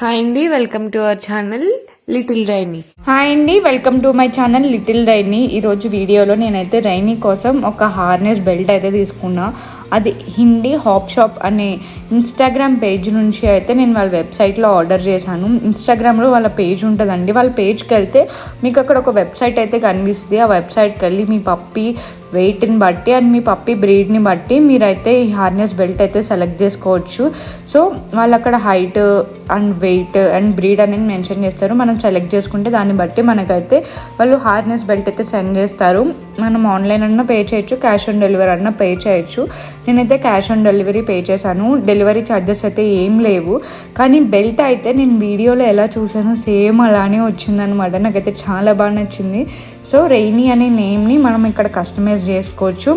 Hi అండి, welcome to our channel Little Rainy. Hi అండి, welcome to my channel Little Rainy. ఈరోజు వీడియోలో నేనైతే రైనీ కోసం ఒక హార్నెస్ బెల్ట్ అయితే తీసుకున్నా. అది హిందీ హాప్ షాప్ అనే ఇన్స్టాగ్రామ్ పేజ్ నుంచి అయితే నేను వాళ్ళ వెబ్సైట్లో ఆర్డర్ చేశాను. ఇన్స్టాగ్రామ్లో వాళ్ళ పేజ్ ఉంటుందండి. వాళ్ళ పేజ్కి వెళ్తే మీకు అక్కడ ఒక వెబ్సైట్ అయితే కనిపిస్తుంది. ఆ వెబ్సైట్కి వెళ్ళి మీ పప్పి వెయిట్ని బట్టి అండ్ మీ పప్పి బ్రీడ్ని బట్టి మీరైతే ఈ హార్నెస్ బెల్ట్ అయితే సెలెక్ట్ చేసుకోవచ్చు. సో వాళ్ళు అక్కడ height and weight and breed అనేది మెన్షన్ చేస్తారు. మనం సెలెక్ట్ చేసుకుంటే దాన్ని బట్టి మనకైతే వాళ్ళు హార్నెస్ బెల్ట్ అయితే సెండ్ చేస్తారు. మనం ఆన్లైన్ అన్నా పే చేయొచ్చు, క్యాష్ ఆన్ డెలివరీ అన్నా పే చేయొచ్చు. నేనైతే క్యాష్ ఆన్ డెలివరీ పే చేశాను. డెలివరీ ఛార్జెస్ అయితే ఏం లేవు. కానీ బెల్ట్ అయితే నేను వీడియోలో ఎలా చూసానో సేమ్ అలానే వచ్చిందనమాట. నాకైతే చాలా బాగా నచ్చింది. సో రైనీ అనే నేమ్ని మనం ఇక్కడ కస్టమైజ్ చేసుకోవచ్చు.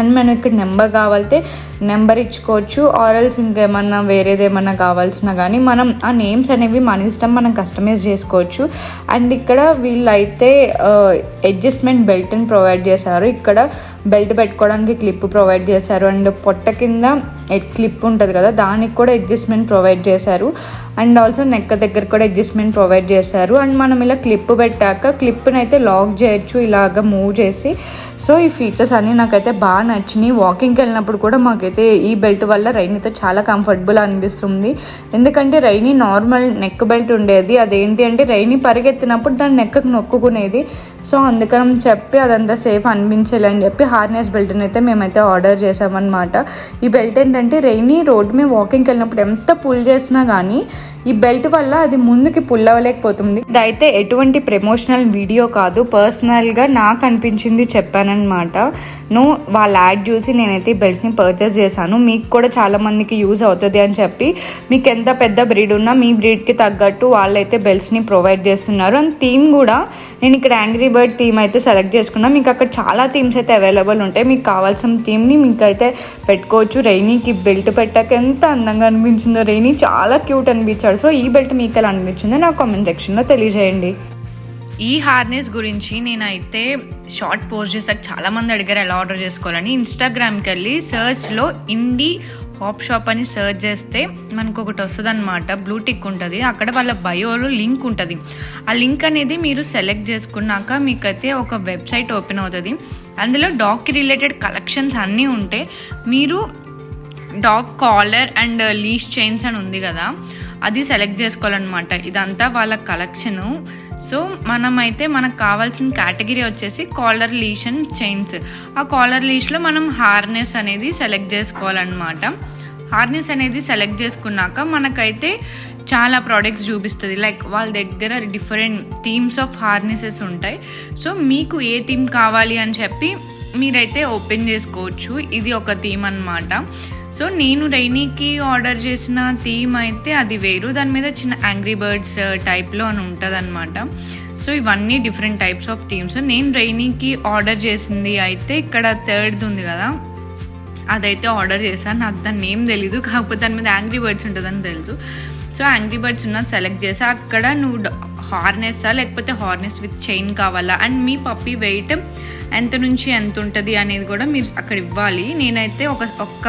అండ్ మనం ఇక్కడ నెంబర్ కావాలితే నెంబర్ ఇచ్చుకోవచ్చు. ఆర్ఎల్స్ ఇంకేమన్నా వేరేదేమన్నా కావాల్సినా కానీ మనం ఆ నేమ్స్ అనేవి మన ఇష్టం, మనం కస్టమైజ్ చేసుకోవచ్చు. అండ్ ఇక్కడ వీళ్ళైతే అడ్జస్ట్మెంట్ బెల్ట్ని ప్రొవైడ్ చేశారు. ఇక్కడ బెల్ట్ పెట్టుకోవడానికి క్లిప్ ప్రొవైడ్ చేశారు. అండ్ పొట్ట కింద క్లిప్ ఉంటుంది కదా, దానికి కూడా అడ్జస్ట్మెంట్ ప్రొవైడ్ చేశారు. అండ్ ఆల్సో నెక్ దగ్గర కూడా అడ్జస్ట్మెంట్ ప్రొవైడ్ చేశారు. అండ్ మనం ఇలా క్లిప్ పెట్టాక క్లిప్ని అయితే లాక్ చేయొచ్చు ఇలాగ మూవ్ చేసి. సో ఈ ఫీచర్స్ అన్నీ నాకైతే బాగా నచ్చినాయి. వాకింగ్కి వెళ్ళినప్పుడు కూడా మాకైతే ఈ బెల్ట్ వల్ల రైనీతో చాలా కంఫర్టబుల్ అనిపిస్తుంది. ఎందుకంటే రైనీ నార్మల్ నెక్ బెల్ట్ ఉండేది, అదేంటి అంటే రైనీ పరిగెత్తినప్పుడు దాన్ని నెక్కకు నొక్కుకునేది. సో అందుకని చెప్పి అదంతా సేఫ్ అనిపించాలి అని చెప్పి హార్నెస్ బెల్ట్ని అయితే మేమైతే ఆర్డర్ చేసామన్నమాట. ఈ బెల్ట్ ఏంటంటే రైనీ రోడ్ మీద వాకింగ్కి వెళ్ళినప్పుడు ఎంత పుల్ చేసినా కానీ ఈ బెల్ట్ వల్ల అది ముందుకి పుల్ అవ్వలేకపోతుంది. ఇదైతే ఎటువంటి ప్రమోషనల్ వీడియో కాదు, పర్సనల్గా నాకు అనిపించింది చెప్పానమాట. వాళ్ళ యాడ్ చూసి నేనైతే ఈ బెల్ట్ని పర్చేస్ చేశాను. మీకు కూడా చాలా మందికి యూజ్ అవుతుంది అని చెప్పి మీకు ఎంత పెద్ద బ్రీడ్ ఉన్నా మీ బ్రీడ్కి తగ్గట్టు వాళ్ళైతే బెల్ట్స్ని ప్రొవైడ్ చేస్తున్నారు. అండ్ థీమ్ కూడా నేను ఇక్కడ యాంగ్రీ బర్డ్ థీమ్ అయితే సెలెక్ట్ చేసుకున్నాను. మీకు అక్కడ చాలా థీమ్స్ అయితే అవైలబుల్ ఉంటాయి. మీకు కావాల్సిన థీమ్ని మీకు అయితే పెట్టుకోవచ్చు. రైనీకి బెల్ట్ పెట్టాక ఎంత అందంగా అనిపించిందో, రైనీ చాలా క్యూట్ అనిపించాడు. సో ఈ బెల్ట్ మీకు ఎలా అనిపించిందో నాకు కామెంట్ సెక్షన్లో తెలియజేయండి. ఈ హార్నెస్ గురించి నేనైతే షార్ట్ పోస్ట్ చేసాక చాలామంది అడిగారు ఎలా ఆర్డర్ చేసుకోవాలని. ఇన్స్టాగ్రామ్కి వెళ్ళి సర్చ్లో ఇండీ హాప్ షాప్ అని సర్చ్ చేస్తే మనకు ఒకటి వస్తుంది అనమాట, బ్లూ టిక్ ఉంటుంది. అక్కడ వాళ్ళ బయోలో లింక్ ఉంటుంది. ఆ లింక్ అనేది మీరు సెలెక్ట్ చేసుకున్నాక మీకైతే ఒక వెబ్సైట్ ఓపెన్ అవుతుంది. అందులో డాగ్కి రిలేటెడ్ కలెక్షన్స్ అన్నీ ఉంటాయి. మీరు dog collar and leash chains అని ఉంది కదా, అది సెలెక్ట్ చేసుకోవాలన్నమాట. ఇదంతా వాళ్ళ కలెక్షను. సో మనమైతే మనకు కావాల్సిన కేటగిరీ వచ్చేసి కాలర్ లీష్ అండ్ చైన్స్. ఆ కాలర్ లీష్లో మనం హార్నెస్ అనేది సెలెక్ట్ చేసుకోవాలన్నమాట. హార్నెస్ అనేది సెలెక్ట్ చేసుకున్నాక మనకైతే చాలా ప్రోడక్ట్స్ చూపిస్తుంది. లైక్ వాళ్ళ దగ్గర డిఫరెంట్ థీమ్స్ ఆఫ్ హార్నెసెస్ ఉంటాయి. సో మీకు ఏ థీమ్ కావాలి అని చెప్పి మీరైతే ఓపెన్ చేసుకోవచ్చు. ఇది ఒక థీమ్ అన్నమాట. సో నేను రైనీకి ఆర్డర్ చేసిన థీమ్ అయితే అది వేరు, దాని మీద చిన్న యాంగ్రీ బర్డ్స్ టైప్లో అని ఉంటుంది అనమాట. సో ఇవన్నీ డిఫరెంట్ టైప్స్ ఆఫ్ థీమ్స్. నేను రైనీకి ఆర్డర్ చేసింది అయితే ఇక్కడ థర్డ్ది ఉంది కదా, అదైతే ఆర్డర్ చేశాను. నాకు దాని నేమ్ తెలీదు, కాకపోతే దాని మీద యాంగ్రీ బర్డ్స్ ఉంటుందని తెలుసు. సో యాంగ్రీ బర్డ్స్ ఉన్నది సెలెక్ట్ చేసి అక్కడ నువ్వు హార్నెస్సా లేకపోతే హార్నెస్ విత్ చైన్ కావాలా అండ్ మీ పప్పి వెయిట్ ఎంత నుంచి ఎంత ఉంటుంది అనేది కూడా మీరు అక్కడ ఇవ్వాలి. నేనైతే ఒక్క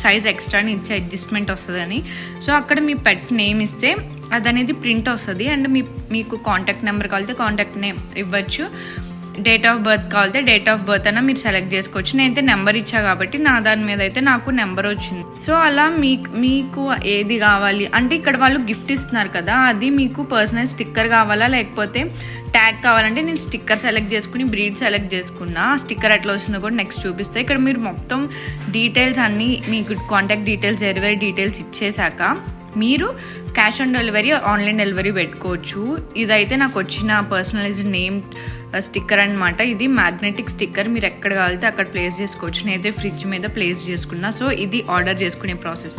సైజ్ ఎక్స్ట్రాని ఇచ్చే అడ్జస్ట్మెంట్ వస్తుందని. సో అక్కడ మీ పెట్ నేమ్ ఇస్తే అది అనేది ప్రింట్ వస్తుంది. అండ్ మీకు కాంటాక్ట్ నెంబర్ కావాలితే కాంటాక్ట్ నేమ్ ఇవ్వచ్చు, డేట్ ఆఫ్ బర్త్ కావాలితే డేట్ ఆఫ్ బర్త్ అన్న మీరు సెలెక్ట్ చేసుకోవచ్చు. నేనైతే నెంబర్ ఇచ్చా కాబట్టి నా దాని మీద అయితే నాకు నెంబర్ వచ్చింది. సో అలా మీకు ఏది కావాలి అంటే ఇక్కడ వాళ్ళు గిఫ్ట్ ఇస్తున్నారు కదా, అది మీకు పర్సనల్ స్టిక్కర్ కావాలా లేకపోతే ట్యాగ్ కావాలంటే నేను స్టిక్కర్ సెలెక్ట్ చేసుకుని బ్రీడ్ సెలెక్ట్ చేసుకున్నా. స్టిక్కర్ ఎట్లా వస్తుందో కూడా నెక్స్ట్ చూపిస్తాయి. ఇక్కడ మీరు మొత్తం డీటెయిల్స్ అన్నీ మీకు కాంటాక్ట్ డీటెయిల్స్ డెలివరీ డీటెయిల్స్ ఇచ్చేసాక మీరు cash on delivery online delivery పెట్టుకోవచ్చు. ఇదైతే నాకు వచ్చిన పర్సనలైజ్డ్ నేమ్ స్టిక్కర్ అనమాట. ఇది మ్యాగ్నెటిక్ స్టిక్కర్, మీరు ఎక్కడ కావాలితే అక్కడ ప్లేస్ చేసుకోవచ్చు. నేనైతే ఫ్రిడ్జ్ మీద ప్లేస్ చేసుకున్నా. సో ఇది ఆర్డర్ చేసుకునే ప్రాసెస్.